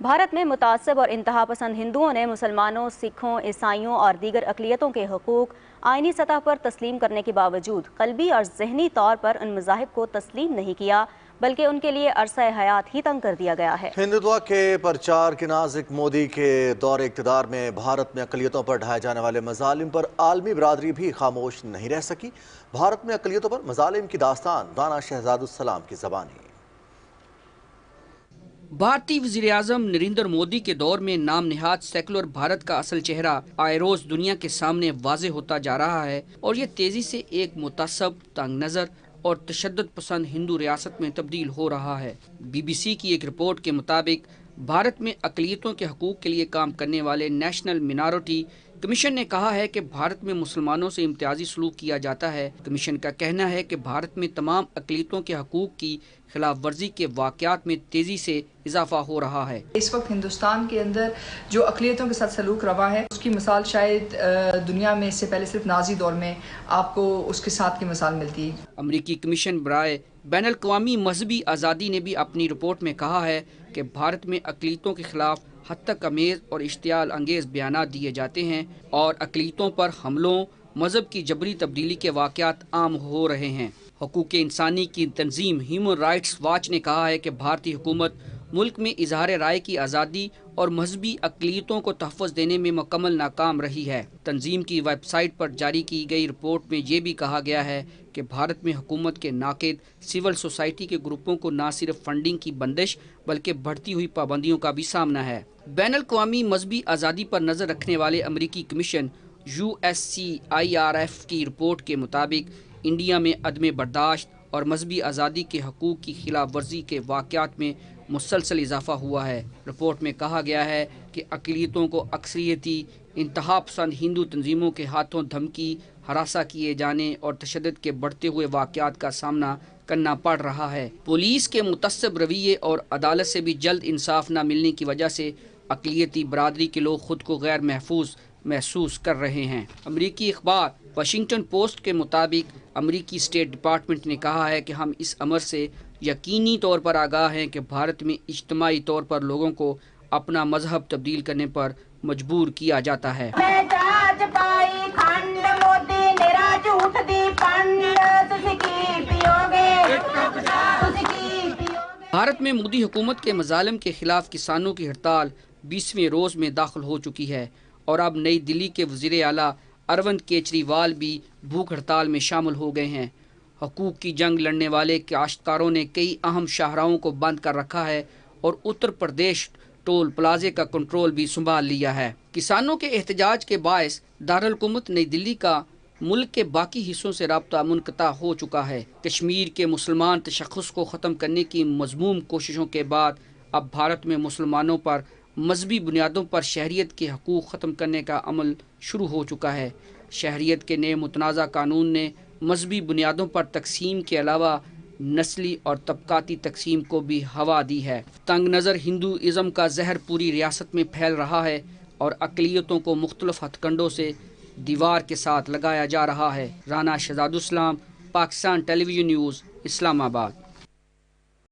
بھارت میں متعصب اور انتہا پسند ہندوؤں نے مسلمانوں، سکھوں، عیسائیوں اور دیگر اقلیتوں کے حقوق آئینی سطح پر تسلیم کرنے کے باوجود قلبی اور ذہنی طور پر ان مذاہب کو تسلیم نہیں کیا، بلکہ ان کے لیے عرصہ حیات ہی تنگ کر دیا گیا ہے۔ ہندوتوا کے پرچار کے ناظر مودی کے دور اقتدار میں بھارت میں اقلیتوں پر ڈھائے جانے والے مظالم پر عالمی برادری بھی خاموش نہیں رہ سکی۔ بھارت میں اقلیتوں پر مظالم کی داستان رانا شہزاد السلام کی زبانی۔ بھارتی وزیر اعظم نریندر مودی کے دور میں نام نہاد سیکولر بھارت کا اصل چہرہ آئے روز دنیا کے سامنے واضح ہوتا جا رہا ہے اور یہ تیزی سے ایک متعصب، تنگ نظر اور تشدد پسند ہندو ریاست میں تبدیل ہو رہا ہے۔ BBC کی ایک رپورٹ کے مطابق بھارت میں اقلیتوں کے حقوق کے لیے کام کرنے والے نیشنل مینارٹی کمیشن نے کہا ہے کہ بھارت میں مسلمانوں سے امتیازی سلوک کیا جاتا ہے۔ کمیشن کا کہنا ہے کہ بھارت میں تمام اقلیتوں کے حقوق کی خلاف ورزی کے واقعات میں تیزی سے اضافہ ہو رہا ہے۔ اس وقت ہندوستان کے اندر جو اقلیتوں کے ساتھ سلوک روا ہے اس کی مثال شاید دنیا میں اس سے پہلے صرف نازی دور میں آپ کو اس کے ساتھ کی مثال ملتی ہے۔ امریکی کمیشن برائے بین الاقوامی مذہبی آزادی نے بھی اپنی رپورٹ میں کہا ہے کہ بھارت میں اقلیتوں کے خلاف حد تک امیز اور اشتعال انگیز بیانات دیے جاتے ہیں اور اقلیتوں پر حملوں، مذہب کی جبری تبدیلی کے واقعات عام ہو رہے ہیں۔ حقوق انسانی کی تنظیم ہیومن رائٹس واچ نے کہا ہے کہ بھارتی حکومت ملک میں اظہار رائے کی آزادی اور مذہبی اقلیتوں کو تحفظ دینے میں مکمل ناکام رہی ہے۔ تنظیم کی ویب سائٹ پر جاری کی گئی رپورٹ میں یہ بھی کہا گیا ہے کہ بھارت میں حکومت کے ناقد سول سوسائٹی کے گروپوں کو نہ صرف فنڈنگ کی بندش بلکہ بڑھتی ہوئی پابندیوں کا بھی سامنا ہے۔ بین الاقوامی مذہبی آزادی پر نظر رکھنے والے امریکی کمیشن USCIRF کی رپورٹ کے مطابق انڈیا میں عدم برداشت اور مذہبی آزادی کے حقوق کی خلاف ورزی کے واقعات میں مسلسل اضافہ ہوا ہے۔ رپورٹ میں کہا گیا ہے کہ اقلیتوں کو اکثریتی انتہا پسند ہندو تنظیموں کے ہاتھوں دھمکی، ہراساں کیے جانے اور تشدد کے بڑھتے ہوئے واقعات کا سامنا کرنا پڑ رہا ہے۔ پولیس کے متعصب رویے اور عدالت سے بھی جلد انصاف نہ ملنے کی وجہ سے اقلیتی برادری کے لوگ خود کو غیر محفوظ محسوس کر رہے ہیں۔ امریکی اخبار واشنگٹن پوسٹ کے مطابق امریکی اسٹیٹ ڈپارٹمنٹ نے کہا ہے کہ ہم اس امر سے یقینی طور پر آگاہ ہیں کہ بھارت میں اجتماعی طور پر لوگوں کو اپنا مذہب تبدیل کرنے پر مجبور کیا جاتا ہے۔ بھارت میں مودی حکومت کے مظالم کے خلاف کسانوں کی ہڑتال 20ویں روز میں داخل ہو چکی ہے اور اب نئی دلی کے وزیر اعلیٰ اروند کیجریوال بھی بھوک ہڑتال میں شامل ہو گئے ہیں۔ حقوق کی جنگ لڑنے والے کاشتکاروں نے کئی اہم شاہراہوں کو بند کر رکھا ہے اور اتر پردیش ٹول پلازے کا کنٹرول بھی سنبھال لیا ہے۔ کسانوں کے احتجاج کے باعث دارالحکومت نئی دلی کا ملک کے باقی حصوں سے رابطہ منقطع ہو چکا ہے۔ کشمیر کے مسلمان تشخص کو ختم کرنے کی مذموم کوششوں کے بعد اب بھارت میں مسلمانوں پر مذہبی بنیادوں پر شہریت کے حقوق ختم کرنے کا عمل شروع ہو چکا ہے۔ شہریت کے نئے متنازع قانون نے مذہبی بنیادوں پر تقسیم کے علاوہ نسلی اور طبقاتی تقسیم کو بھی ہوا دی ہے۔ تنگ نظر ہندوازم کا زہر پوری ریاست میں پھیل رہا ہے اور اقلیتوں کو مختلف ہتھ کنڈوں سے دیوار کے ساتھ لگایا جا رہا ہے۔ رانا شہزاد السلام، پاکستان ٹیلی ویژن نیوز، اسلام آباد۔